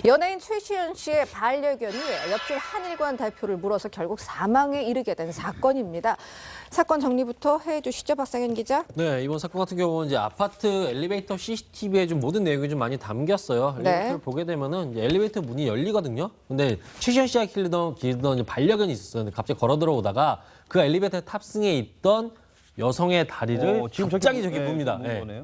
연예인 최시현 씨의 반려견이 옆집 한일관 대표를 물어서 결국 사망에 이르게 된 사건입니다. 사건 정리부터 해주시죠, 박상현 기자. 네, 이번 사건 같은 경우는 이제 아파트 엘리베이터 CCTV에 좀 모든 내용이 좀 많이 담겼어요. 엘리베이터를 보게 되면은 이제 엘리베이터 문이 열리거든요. 근데 최시현 씨가 기르던 반려견이 있었어요. 근데 갑자기 걸어 들어오다가 그 엘리베이터 탑승에 있던 여성의 다리를 갑자기 저기 뭅니다.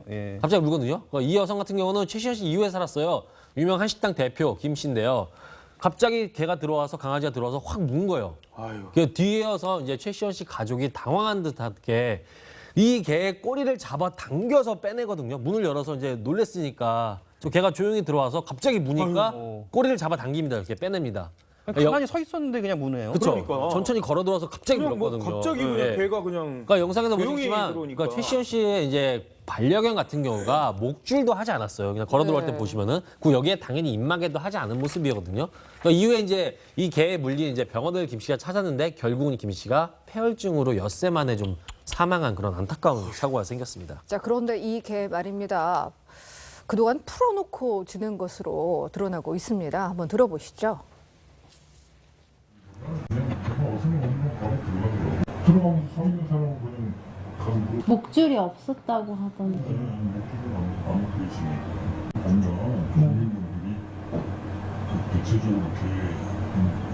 예. 갑자기 물거든요. 이 여성 같은 경우는 최시현 씨 이후에 살았어요. 유명 한식당 대표 김 씨인데요. 갑자기 개가 들어와서 강아지가 들어와서 확 문 거예요. 그 뒤에서 이제 최시현 씨 가족이 당황한 듯하게 이 개의 꼬리를 잡아 당겨서 빼내거든요. 문을 열어서 이제 놀랬으니까 저 개가 조용히 들어와서 갑자기 무니까 꼬리를 잡아 당깁니다. 이렇게 빼냅니다. 가만히 서 있었는데 그냥 무네요. 그렇죠. 그러니까. 천천히 걸어 들어와서 갑자기 그냥 뭐 물었거든요. 갑자기 그냥 예. 배가 그냥 그러니까 영상에서 조용히 보시지만 들어오니까. 그러니까 최시현 씨의 이제 반려견 같은 경우가 목줄도 하지 않았어요. 그냥 걸어 들어올 때 보시면은 그 여기에 당연히 입마개도 하지 않은 모습이거든요. 그러니까 이후에 이제 이 개에 물린 이제 병원을 김 씨가 찾았는데 결국은 김 씨가 폐혈증으로 엿새 만에 좀 사망한 그런 안타까운 사고가 생겼습니다. 자, 그런데 이 개 말입니다. 그동안 풀어놓고 지낸 것으로 드러나고 있습니다. 한번 들어보시죠. 들어가면서 서 있는 사람은 그냥 가서 목줄이 없었다고 하던데. 아무 그러지 보면 국민분들이 대체적으로 이렇게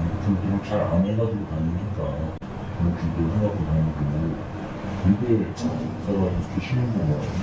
목줄들을 잘 안 해가지고 다니니까 목줄들 해갖고 다니고 이게 내가 이렇게 쉬는 거야.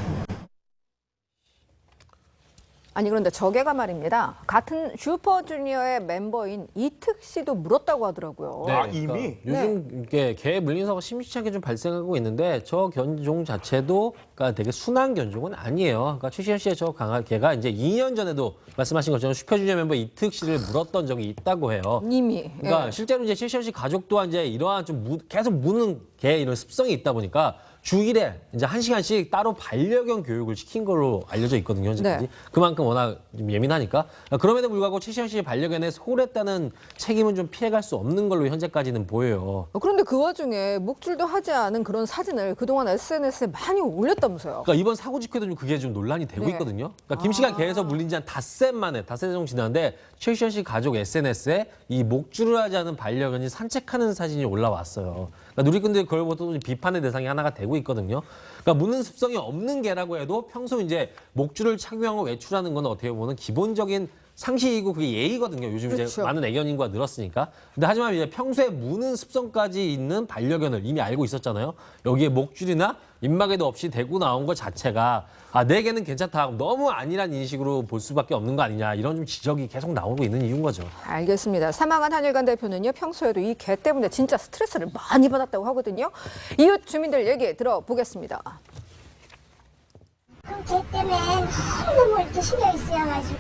아니 그런데 저 개가 말입니다. 같은 슈퍼주니어의 멤버인 이특 씨도 물었다고 하더라고요. 아, 이미? 요즘 이게 개 물린 사고가 심심치 않게 좀 발생하고 있는데 저 견종 자체도 그러니까 되게 순한 견종은 아니에요. 그러니까 최시현 씨의 저 개가 이제 2년 전에도 말씀하신 것처럼 슈퍼주니어 멤버 이특 씨를 물었던 적이 있다고 해요. 이미. 그러니까 예. 실제로 이제 최시현 씨 가족 또한 이제 이러한 좀 계속 무는 개 이런 습성이 있다 보니까 주일에 이제 1시간씩 따로 반려견 교육을 시킨 걸로 알려져 있거든요, 현재까지. 네. 그만큼 워낙 좀 예민하니까. 그럼에도 불구하고 최시현 씨의 반려견에 소홀했다는 책임은 좀 피해갈 수 없는 걸로 현재까지는 보여요. 그런데 그 와중에 목줄도 하지 않은 그런 사진을 그동안 SNS에 많이 올렸다면서요. 그러니까 이번 사고 직후에도 좀 그게 좀 논란이 되고 네. 있거든요. 그러니까 김 씨가 개에서 물린 지 한 닷새 정도 지났는데 최시현 씨 가족 SNS에 이 목줄을 하지 않은 반려견이 산책하는 사진이 올라왔어요. 그러니까 누리꾼들이 그걸 보고 비판의 대상이 하나가 되고 있거든요. 그러니까 무는 습성이 없는 개라고 해도 평소 이제 목줄을 착용하고 외출하는 건 어떻게 보면 기본적인 상식이고 그게 예의거든요. 요즘 이제 그렇죠. 많은 애견 인구가 늘었으니까. 근데 하지만 이제 평소에 무는 습성까지 있는 반려견을 이미 알고 있었잖아요. 여기에 목줄이나 입마개도 없이 대고 나온 것 자체가 내 개는 괜찮다. 너무 아니란 인식으로 볼 수밖에 없는 거 아니냐. 이런 좀 지적이 계속 나오고 있는 이유인 거죠. 알겠습니다. 사망한 한일관 대표는요. 평소에도 이 개 때문에 진짜 스트레스를 많이 받았다고 하거든요. 이웃 주민들 얘기 들어보겠습니다. 그 개 때문에 너무 이렇게 신경이 쓰여가지고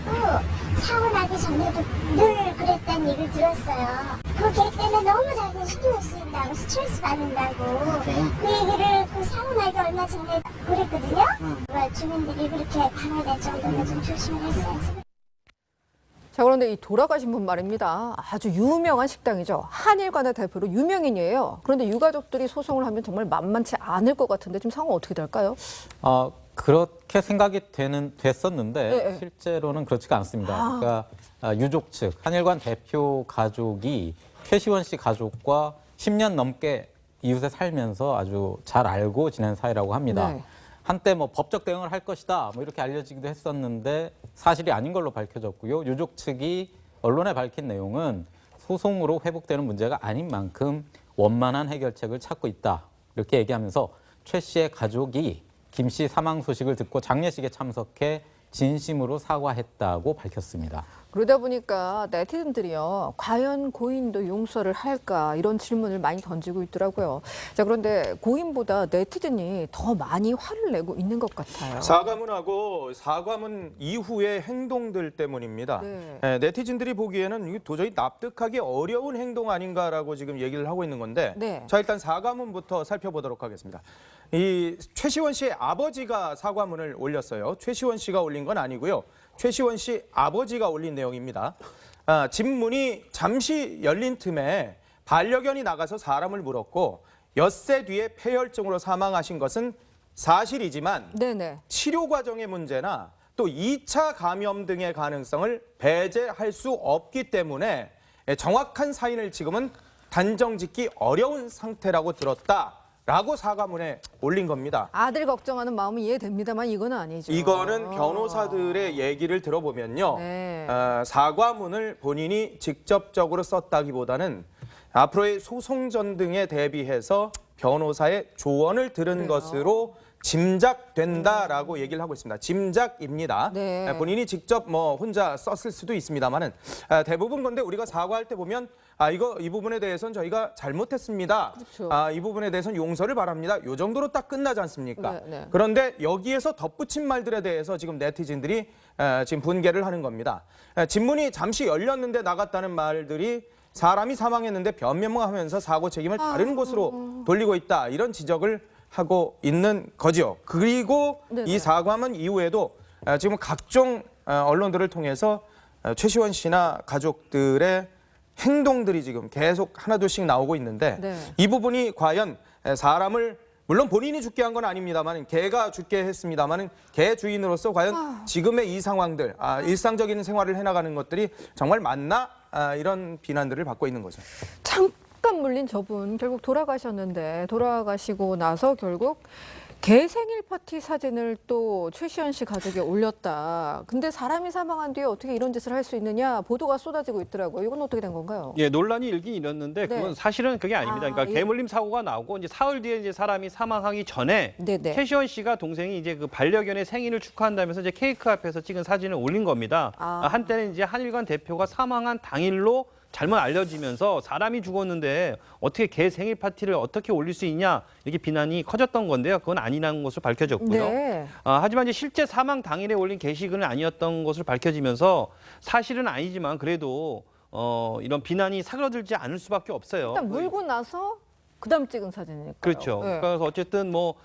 사고 나기 전에도 늘 그랬다는 얘기를 들었어요. 그 개 때문에 너무 자기 신경이 쓰인다고 스트레스 받는다고 그 얘기를 그 사고 나기 얼마 전에 그랬거든요. 주민들이 그렇게 방해될 정도면 좀 조심했어야지. 자, 그런데 이 돌아가신 분 말입니다. 아주 유명한 식당이죠. 한일관의 대표로 유명인이에요. 그런데 유가족들이 소송을 하면 정말 만만치 않을 것 같은데 지금 상황 어떻게 될까요? 그렇게 생각이 됐었는데 네. 실제로는 그렇지가 않습니다. 그러니까 유족 측 한일관 대표 가족이 최시원 씨 가족과 10년 넘게 이웃에 살면서 아주 잘 알고 지낸 사이라고 합니다. 네. 한때 뭐 법적 대응을 할 것이다 뭐 이렇게 알려지기도 했었는데 사실이 아닌 걸로 밝혀졌고요. 유족 측이 언론에 밝힌 내용은 소송으로 회복되는 문제가 아닌 만큼 원만한 해결책을 찾고 있다 이렇게 얘기하면서 최 씨의 가족이 김 씨 사망 소식을 듣고 장례식에 참석해 진심으로 사과했다고 밝혔습니다. 그러다 보니까 네티즌들이요. 과연 고인도 용서를 할까 이런 질문을 많이 던지고 있더라고요. 자, 그런데 고인보다 네티즌이 더 많이 화를 내고 있는 것 같아요. 사과문하고 사과문 이후의 행동들 때문입니다. 네. 네티즌들이 보기에는 이게 도저히 납득하기 어려운 행동 아닌가라고 지금 얘기를 하고 있는 건데 네. 자, 일단 사과문부터 살펴보도록 하겠습니다. 이 최시원 씨의 아버지가 사과문을 올렸어요. 최시원 씨가 올린 건 아니고요. 최시원 씨 아버지가 올린 내용입니다. 집 문이 잠시 열린 틈에 반려견이 나가서 사람을 물었고 엿새 뒤에 폐혈증으로 사망하신 것은 사실이지만 네네. 치료 과정의 문제나 또 2차 감염 등의 가능성을 배제할 수 없기 때문에 정확한 사인을 지금은 단정짓기 어려운 상태라고 들었다라고 사과문에 올린 겁니다. 아들 걱정하는 마음은 이해됩니다만 이건 아니죠. 이거는 변호사들의 얘기를 들어보면요. 네. 사과문을 본인이 직접적으로 썼다기보다는 앞으로의 소송전 등에 대비해서 변호사의 조언을 들은 것으로 짐작된다라고 얘기를 하고 있습니다. 짐작입니다. 네. 본인이 직접 뭐 혼자 썼을 수도 있습니다만은 대부분 근데 우리가 사과할 때 보면 이 부분에 대해서는 저희가 잘못했습니다. 그렇죠. 이 부분에 대해서는 용서를 바랍니다. 요 정도로 딱 끝나지 않습니까? 네, 네. 그런데 여기에서 덧붙인 말들에 대해서 지금 네티즌들이 지금 분개를 하는 겁니다. 집문이 잠시 열렸는데 나갔다는 말들이 사람이 사망했는데 변명하면서 사고 책임을 다른 곳으로 돌리고 있다. 이런 지적을 하고 있는 거죠. 그리고 네네. 이 사과문 이후에도 지금 각종 언론들을 통해서 최시원 씨나 가족들의 행동들이 지금 계속 하나둘씩 나오고 있는데 네. 이 부분이 과연 사람을 물론 본인이 죽게 한 건 아닙니다만 개가 죽게 했습니다만 개 주인으로서 과연 지금의 이 상황들 일상적인 생활을 해나가는 것들이 정말 맞나 이런 비난들을 받고 있는 거죠. 잠깐 물린 저분 결국 돌아가셨는데 돌아가시고 나서 결국 개 생일 파티 사진을 또 최시원 씨 가족에 올렸다. 근데 사람이 사망한 뒤에 어떻게 이런 짓을 할 수 있느냐 보도가 쏟아지고 있더라고요. 이건 어떻게 된 건가요? 예, 논란이 일긴 일었는데 그건 네. 사실은 그게 아닙니다. 그러니까 예. 개물림 사고가 나오고 이제 사흘 뒤에 이제 사람이 사망하기 전에 네네. 최시원 씨가 동생이 이제 그 반려견의 생일을 축하한다면서 이제 케이크 앞에서 찍은 사진을 올린 겁니다. 한때는 이제 한일관 대표가 사망한 당일로 잘못 알려지면서 사람이 죽었는데 어떻게 개 생일 파티를 어떻게 올릴 수 있냐 이렇게 비난이 커졌던 건데요. 그건 아니라는 것으로 밝혀졌고요. 네. 하지만 이제 실제 사망 당일에 올린 게시글은 아니었던 것으로 밝혀지면서 사실은 아니지만 그래도 이런 비난이 사그러들지 않을 수밖에 없어요. 일단 물고 나서 그다음 찍은 사진이니까요. 그렇죠. 네. 그래서 어쨌든 뭐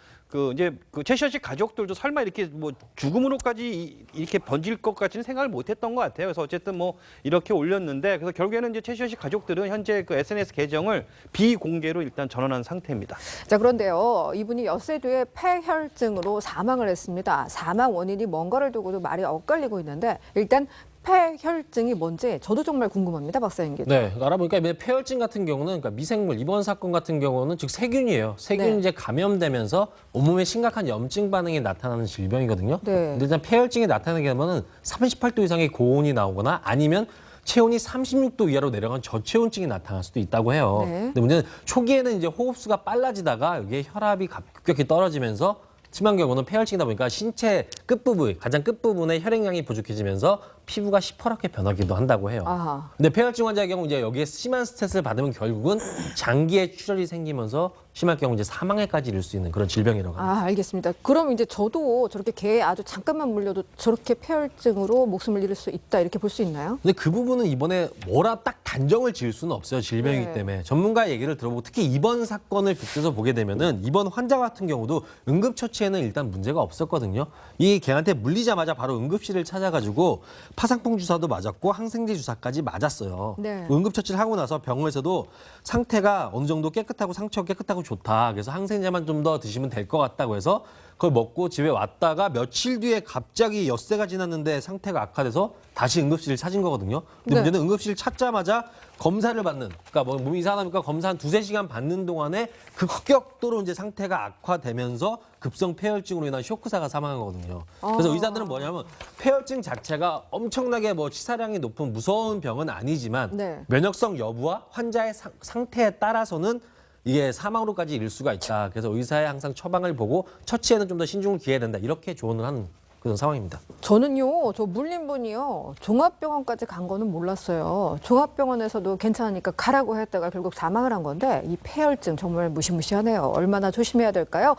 이제 최시원 씨 가족들도 설마 이렇게 뭐 죽음으로까지 이렇게 번질 것 같지는 생각을 못했던 것 같아요. 그래서 어쨌든 뭐 이렇게 올렸는데 그래서 결국에는 이제 최시원 씨 가족들은 현재 그 SNS 계정을 비공개로 일단 전환한 상태입니다. 자, 그런데요. 이분이 엿새 뒤에 폐혈증으로 사망을 했습니다. 사망 원인이 뭔가를 두고도 말이 엇갈리고 있는데 일단 폐혈증이 뭔지 저도 정말 궁금합니다, 박사님. 네, 알아보니까 폐혈증 같은 경우는 그러니까 미생물 이번 사건 같은 경우는 즉 세균이에요. 세균이 네. 이제 감염되면서 온몸에 심각한 염증 반응이 나타나는 질병이거든요. 네. 근데 일단 폐혈증이 나타나게 되면은 38도 이상의 고온이 나오거나 아니면 체온이 36도 이하로 내려간 저체온증이 나타날 수도 있다고 해요. 네. 근데 문제는 초기에는 이제 호흡수가 빨라지다가 여기에 혈압이 급격히 떨어지면서 심한 경우는 폐혈증이다 보니까 신체 끝부분, 가장 끝부분에 혈액량이 부족해지면서 피부가 시퍼렇게 변하기도 한다고 해요. 아하. 근데 폐혈증 환자의 경우 이제 여기에 심한 스트레스를 받으면 결국은 장기에 출혈이 생기면서 심할 경우 이제 사망에까지 이를 수 있는 그런 질병이라고 합니다. 알겠습니다. 그럼 이제 저도 저렇게 개에 아주 잠깐만 물려도 저렇게 폐혈증으로 목숨을 잃을 수 있다 이렇게 볼 수 있나요? 근데 그 부분은 이번에 뭐라 딱 단정을 지을 수는 없어요. 질병이기 네. 때문에. 전문가 얘기를 들어보고 특히 이번 사건을 빗대서 보게 되면은 이번 환자 같은 경우도 응급처치에는 일단 문제가 없었거든요. 이 개한테 물리자마자 바로 응급실을 찾아가지고 파상풍 주사도 맞았고 항생제 주사까지 맞았어요. 네. 응급처치를 하고 나서 병원에서도 상태가 어느 정도 깨끗하고 상처가 깨끗하고 좋다. 그래서 항생제만 좀 더 드시면 될 것 같다고 해서 그걸 먹고 집에 왔다가 며칠 뒤에 갑자기 엿새가 지났는데 상태가 악화돼서 다시 응급실을 찾은 거거든요. 근데 네. 문제는 응급실 찾자마자 검사를 받는, 그러니까 뭐 몸이 이상하니까 검사 한 2-3시간 받는 동안에 급격도로 이제 상태가 악화되면서 급성 폐혈증으로 인한 쇼크사가 사망한 거거든요. 그래서 의사들은 뭐냐면 폐혈증 자체가 엄청나게 뭐 치사량이 높은 무서운 병은 아니지만 네. 면역성 여부와 환자의 상태에 따라서는 이게 사망으로까지 이를 수가 있다. 그래서 의사의 항상 처방을 보고 처치에는 좀 더 신중을 기해야 된다. 이렇게 조언을 하는 그런 상황입니다. 저는요, 저 물린 분이요, 종합병원까지 간 거는 몰랐어요. 종합병원에서도 괜찮으니까 가라고 했다가 결국 사망을 한 건데 이 폐혈증 정말 무시무시하네요. 얼마나 조심해야 될까요?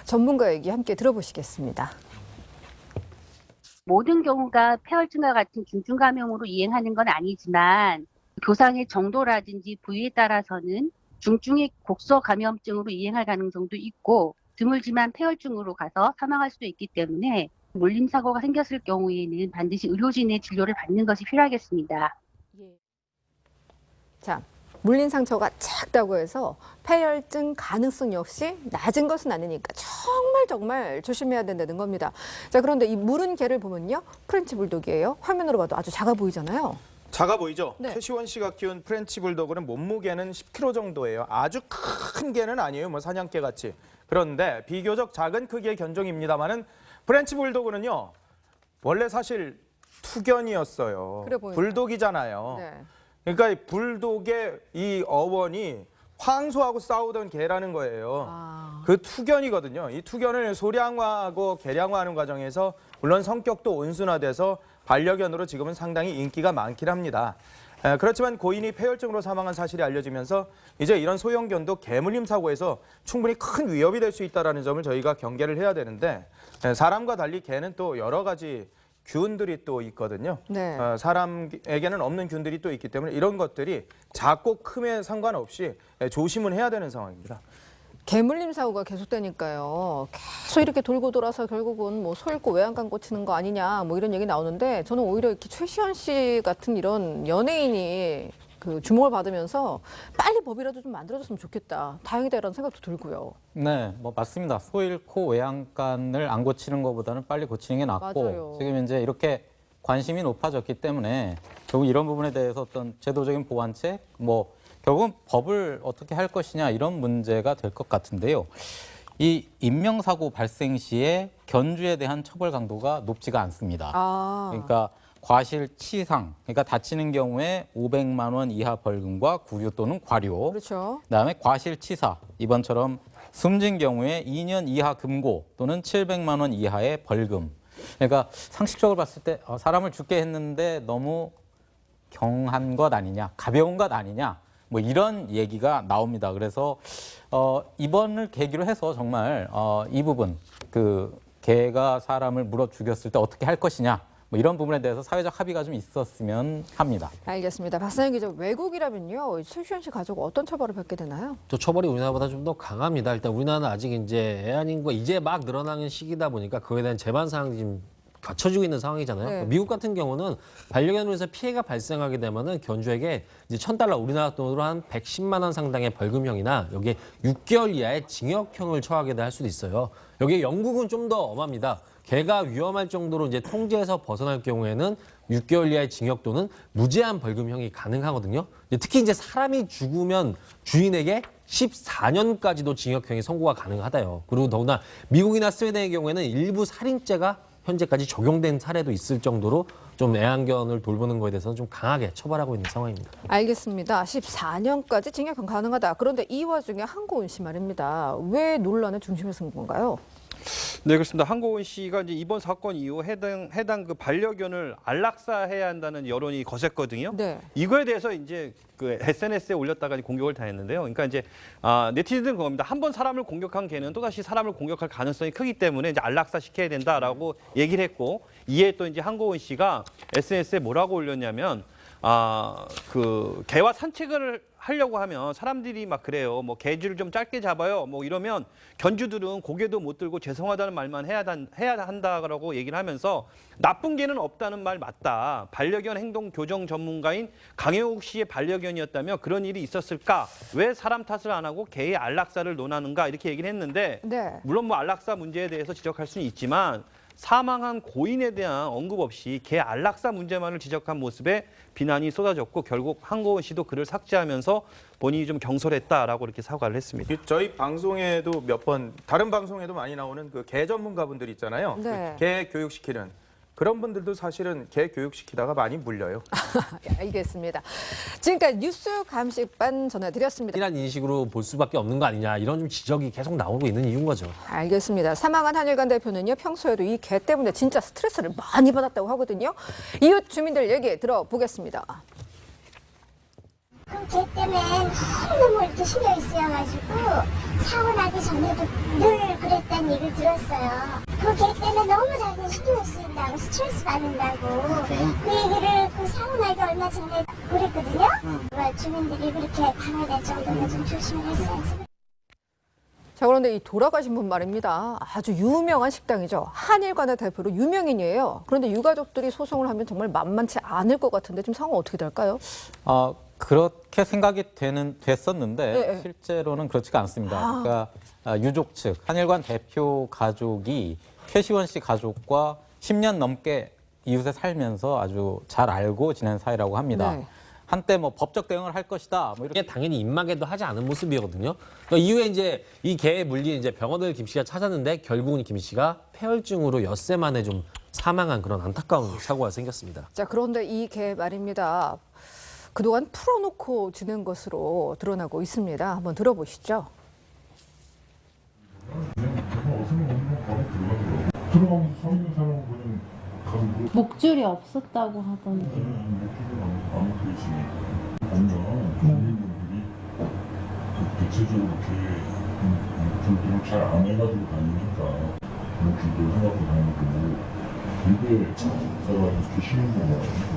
전문가 얘기 함께 들어보시겠습니다. 모든 경우가 폐혈증과 같은 중증 감염으로 이행하는 건 아니지만 교상의 정도라든지 부위에 따라서는 중증의 곡소 감염증으로 이행할 가능성도 있고 드물지만 폐혈증으로 가서 사망할 수도 있기 때문에 물림 사고가 생겼을 경우에는 반드시 의료진의 진료를 받는 것이 필요하겠습니다. 자, 물린 상처가 작다고 해서 폐혈증 가능성 역시 낮은 것은 아니니까 정말 조심해야 된다는 겁니다. 자, 그런데 이 물은 개를 보면요. 프렌치 불독이에요. 화면으로 봐도 아주 작아 보이잖아요. 작아 보이죠? 네. 최시원 씨가 키운 프렌치 불도그는 몸무게는 10kg 정도예요. 아주 큰 개는 아니에요. 뭐 사냥개 같이. 그런데 비교적 작은 크기의 견종입니다만은 프렌치 불도그는요. 원래 사실 투견이었어요. 그래 보이네요. 불독이잖아요. 네. 그러니까 이 불독의 이 어원이 황소하고 싸우던 개라는 거예요. 아. 그 투견이거든요. 이 투견을 소량화하고 개량화하는 과정에서 물론 성격도 온순화돼서 반려견으로 지금은 상당히 인기가 많긴 합니다. 그렇지만 고인이 폐혈증으로 사망한 사실이 알려지면서 이제 이런 소형견도 개물림 사고에서 충분히 큰 위협이 될 수 있다는 점을 저희가 경계를 해야 되는데 사람과 달리 개는 또 여러 가지 균들이 또 있거든요. 네. 사람에게는 없는 균들이 또 있기 때문에 이런 것들이 작고 큼에 상관없이 조심은 해야 되는 상황입니다. 개물림 사고가 계속되니까요. 계속 이렇게 돌고 돌아서 결국은 뭐 소 잃고 외양간 꽂히는 거 아니냐 뭐 이런 얘기 나오는데 저는 오히려 이렇게 최시원 씨 같은 이런 연예인이 그 주목을 받으면서 빨리 법이라도 좀 만들어줬으면 좋겠다. 다행이다 이런 생각도 들고요. 네, 뭐 맞습니다. 소 잃고 외양간을 안 고치는 것보다는 빨리 고치는 게 낫고 맞아요. 지금 이제 이렇게 관심이 높아졌기 때문에 결국 이런 부분에 대해서 어떤 제도적인 보완책, 뭐 결국은 법을 어떻게 할 것이냐 이런 문제가 될 것 같은데요. 이 인명사고 발생 시에 견주에 대한 처벌 강도가 높지가 않습니다. 아, 그러니까 과실치상, 그러니까 다치는 경우에 500만 원 이하 벌금과 구류 또는 과료. 그렇죠. 그다음에 과실치사, 이번처럼 숨진 경우에 2년 이하 금고 또는 700만 원 이하의 벌금. 그러니까 상식적으로 봤을 때 사람을 죽게 했는데 너무 경한 것 아니냐, 가벼운 것 아니냐, 뭐 이런 얘기가 나옵니다. 그래서 이번을 계기로 해서 정말 이 부분, 그 개가 사람을 물어 죽였을 때 어떻게 할 것이냐, 뭐 이런 부분에 대해서 사회적 합의가 좀 있었으면 합니다. 알겠습니다. 박사님 기자, 외국이라면요, 최시원 씨 가족 어떤 처벌을 받게 되나요? 또 처벌이 우리나라보다 좀 더 강합니다. 일단 우리나라는 아직 이제 애완인구가 이제 막 늘어나는 시기다 보니까 그거에 대한 재반 사항이 지금 갖춰지고 있는 상황이잖아요. 네. 미국 같은 경우는 반려견으로 해서 피해가 발생하게 되면은 견주에게 이제 $1,000 우리나라 돈으로 한 110만 원 상당의 벌금형이나 여기에 6개월 이하의 징역형을 처하게 할 수도 있어요. 여기에 영국은 좀 더 엄합니다. 개가 위험할 정도로 이제 통제에서 벗어날 경우에는 6개월 이하의 징역 또는 무제한 벌금형이 가능하거든요. 특히 이제 사람이 죽으면 주인에게 14년까지도 징역형이 선고가 가능하다요. 그리고 더구나 미국이나 스웨덴의 경우에는 일부 살인죄가 현재까지 적용된 사례도 있을 정도로 좀 애완견을 돌보는 거에 대해서는 좀 강하게 처벌하고 있는 상황입니다. 알겠습니다. 14년까지 징역형 가능하다. 그런데 이 와중에 한고은 씨 말입니다. 왜 논란의 중심에 선 건가요? 네, 그렇습니다. 한고은 씨가 이제 이번 사건 이후 해당 그 반려견을 안락사해야 한다는 여론이 거셌거든요. 네. 이거에 대해서 이제 그 SNS에 올렸다가 공격을 당했는데요. 그러니까 이제 네티즌들은 그겁니다. 한 번 사람을 공격한 개는 또 다시 사람을 공격할 가능성이 크기 때문에 이제 안락사 시켜야 된다라고 얘기를 했고, 이에 또 이제 한고은 씨가 SNS에 뭐라고 올렸냐면 그 개와 산책을 하려고 하면 사람들이 막 그래요. 뭐 개줄을 좀 짧게 잡아요. 뭐 이러면 견주들은 고개도 못 들고 죄송하다는 말만 해야 한다라고 얘기를 하면서 나쁜 개는 없다는 말 맞다. 반려견 행동 교정 전문가인 강혜욱 씨의 반려견이었다면 그런 일이 있었을까? 왜 사람 탓을 안 하고 개의 안락사를 논하는가? 이렇게 얘기를 했는데 네. 물론 뭐 안락사 문제에 대해서 지적할 수는 있지만 사망한 고인에 대한 언급 없이 개 안락사 문제만을 지적한 모습에 비난이 쏟아졌고 결국 한고은 씨도 글을 삭제하면서 본인이 좀 경솔했다라고 이렇게 사과를 했습니다. 저희 방송에도 몇 번 다른 방송에도 많이 나오는 그 개 전문가분들 있잖아요. 네. 그 개 교육시키는 그런 분들도 사실은 개 교육시키다가 많이 물려요. 알겠습니다. 지금까지 뉴스 감식반 전해드렸습니다. 이란 인식으로 볼 수밖에 없는 거 아니냐 이런 좀 지적이 계속 나오고 있는 이유인 거죠. 알겠습니다. 사망한 한일관 대표는요, 평소에도 이 개 때문에 진짜 스트레스를 많이 받았다고 하거든요. 이웃 주민들 얘기 들어보겠습니다. 그 개 때문에 너무 이렇게 신경이 쓰여가지고 사고 나기 전에도 늘 그랬다는 얘기를 들었어요. 그 개 때문에 너무 자기 신경이 쓰인다고 스트레스 받는다고 그 얘기를 그 사고 나기 얼마 전에 그랬거든요. 주민들이 그렇게 방해될 정도면 좀 조심했어야지. 자, 그런데 이 돌아가신 분 말입니다. 아주 유명한 식당이죠. 한일관의 대표로 유명인이에요. 그런데 유가족들이 소송을 하면 정말 만만치 않을 것 같은데 지금 상황 어떻게 될까요? 그렇게 생각이 됐었는데 네. 실제로는 그렇지가 않습니다. 아. 그러니까 유족 측 한일관 대표 가족이 최시원 씨 가족과 10년 넘게 이웃에 살면서 아주 잘 알고 지낸 사이라고 합니다. 네. 한때 뭐 법적 대응을 할 것이다. 뭐 이렇게 이게 당연히 입마개도 하지 않은 모습이거든요. 그러니까 이후에 이제 이 개에 물린 이제 병원을 김 씨가 찾았는데 결국은 김 씨가 폐혈증으로 엿새 만에 좀 사망한 그런 안타까운 사고가 생겼습니다. 자, 그런데 이 개 말입니다. 그동안 풀어놓고 지낸 것으로 드러나고 있습니다. 한번 들어보시죠. 제가 어디서 오는 바로 들어가더라고요. 들어가면서 서 있는 사람은 그냥 가서 물어. 목줄이 없었다고 하던데. 아무 그릇이 보면 국민분들이 대체적으로 이렇게 목줄들을 잘 안 해가지고 다니니까 목줄들 생각도 다니고 되게 내가 이렇게 쉬는 거예요.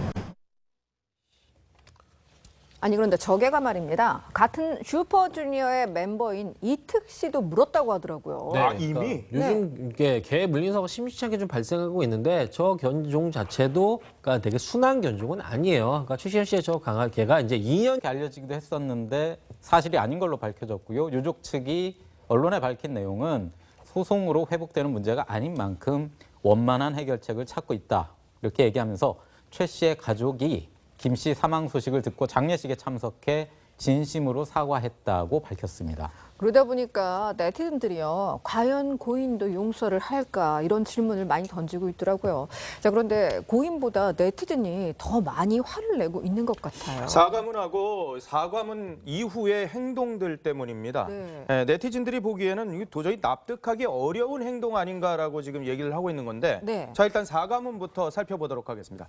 아니 그런데 저 개가 말입니다. 같은 슈퍼주니어의 멤버인 이특 씨도 물었다고 하더라고요. 아, 이미? 요즘 이게 개에 물린 사고가 심심치 않게 좀 발생하고 있는데 저 견종 자체도 그러니까 되게 순한 견종은 아니에요. 그러니까 최시현 씨의 저 강아 개가 이제 2년 이렇게 알려지기도 했었는데 사실이 아닌 걸로 밝혀졌고요. 유족 측이 언론에 밝힌 내용은 소송으로 회복되는 문제가 아닌 만큼 원만한 해결책을 찾고 있다. 이렇게 얘기하면서 최 씨의 가족이 김 씨 사망 소식을 듣고 장례식에 참석해 진심으로 사과했다고 밝혔습니다. 그러다 보니까 네티즌들이요. 과연 고인도 용서를 할까 이런 질문을 많이 던지고 있더라고요. 자, 그런데 고인보다 네티즌이 더 많이 화를 내고 있는 것 같아요. 사과문하고 사과문 이후의 행동들 때문입니다. 네. 네티즌들이 보기에는 이게 도저히 납득하기 어려운 행동 아닌가라고 지금 얘기를 하고 있는 건데 네. 자, 일단 사과문부터 살펴보도록 하겠습니다.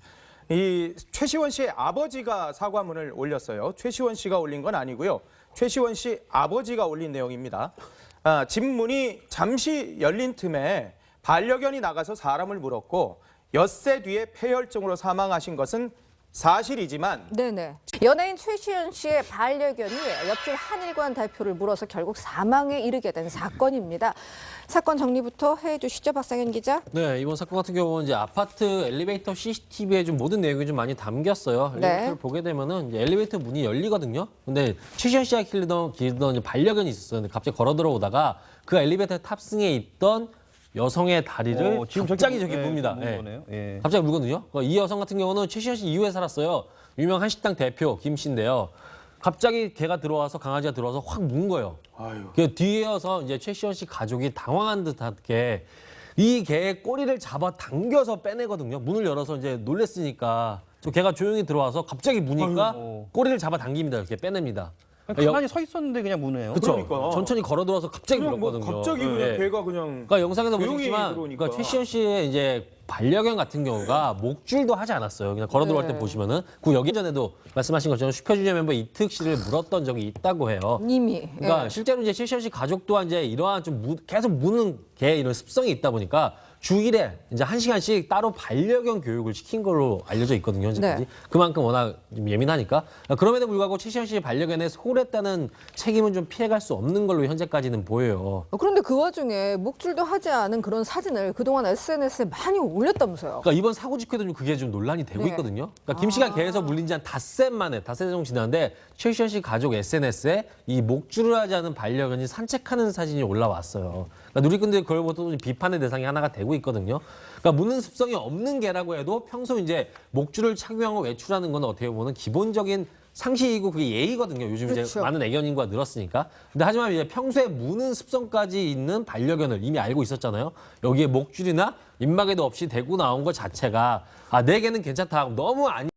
이 최시원 씨의 아버지가 사과문을 올렸어요. 최시원 씨가 올린 건 아니고요. 최시원 씨 아버지가 올린 내용입니다. 집 문이 잠시 열린 틈에 반려견이 나가서 사람을 물었고 엿새 뒤에 폐혈증으로 사망하신 것은 사실이지만 네네. 연예인 최시현 씨의 반려견이 옆집 한일관 대표를 물어서 결국 사망에 이르게 된 사건입니다. 사건 정리부터 해주시죠, 박상현 기자. 네, 이번 사건 같은 경우는 이제 아파트 엘리베이터 CCTV에 좀 모든 내용이 좀 많이 담겼어요. 네. 엘리베이터를 보게 되면은 이제 엘리베이터 문이 열리거든요. 근데 최시현 씨가 기르던 이제 반려견이 있었어요. 근데 갑자기 걸어 들어오다가 그 엘리베이터 탑승에 있던 여성의 다리를 갑자기 저기 뭅니다. 네, 거네요. 예. 갑자기 물거든요. 이 여성 같은 경우는 최시현 씨 이후에 살았어요. 유명 한식당 대표 김 씨인데요. 갑자기 걔가 들어와서 강아지가 들어와서 확 문 거예요. 아유. 그 뒤에서 이제 최시현 씨 가족이 당황한 듯하게 이 개의 꼬리를 잡아 당겨서 빼내거든요. 문을 열어서 이제 놀랬으니까 저 개가 조용히 들어와서 갑자기 무니까 아유. 꼬리를 잡아 당깁니다. 이렇게 빼냅니다. 가만히 서 있었는데 그냥 무네요. 그렇죠. 그러니까. 천천히 걸어 들어와서 갑자기 그냥 뭐 물었거든요. 갑자기 그냥 예. 배가 그냥 그러니까 영상에서 조용히 보시지만 들어오니까. 그러니까 최시현 씨의 이제 반려견 같은 경우가 목줄도 하지 않았어요. 그냥 걸어 들어올 때 네. 보시면은 그 여기 전에도 말씀하신 것처럼 슈퍼주니어 멤버 이특 씨를 물었던 적이 있다고 해요. 이미. 그러니까 예. 실제로 이제 최시현 씨 가족 또한 이제 이러한 좀 계속 무는 개 이런 습성이 있다 보니까 주일에 이제 1시간씩 따로 반려견 교육을 시킨 걸로 알려져 있거든요, 현재까지. 네. 그만큼 워낙 좀 예민하니까. 그럼에도 불구하고 최시현 씨의 반려견에 소홀했다는 책임은 좀 피해갈 수 없는 걸로 현재까지는 보여요. 그런데 그 와중에 목줄도 하지 않은 그런 사진을 그동안 SNS에 많이 올렸다면서요. 그러니까 이번 사고 직후에도 좀 그게 좀 논란이 되고 네. 있거든요. 그러니까 김 씨가 개에서 물린 지 한 닷새 정도 지났는데 최시현 씨 가족 SNS에 이 목줄을 하지 않은 반려견이 산책하는 사진이 올라왔어요. 그러니까 누리꾼들이 그걸 보고 비판의 대상이 하나가 되고 있거든요. 그러니까 무는 습성이 없는 개라고 해도 평소 이제 목줄을 착용하고 외출하는 건 어떻게 보면 기본적인 상식이고 그게 예의거든요. 요즘 이제 그렇죠. 많은 애견 인구가 늘었으니까. 근데 하지만 이제 평소에 무는 습성까지 있는 반려견을 이미 알고 있었잖아요. 여기에 목줄이나 입마개도 없이 대고 나온 것 자체가 내 개는 괜찮다. 너무 아니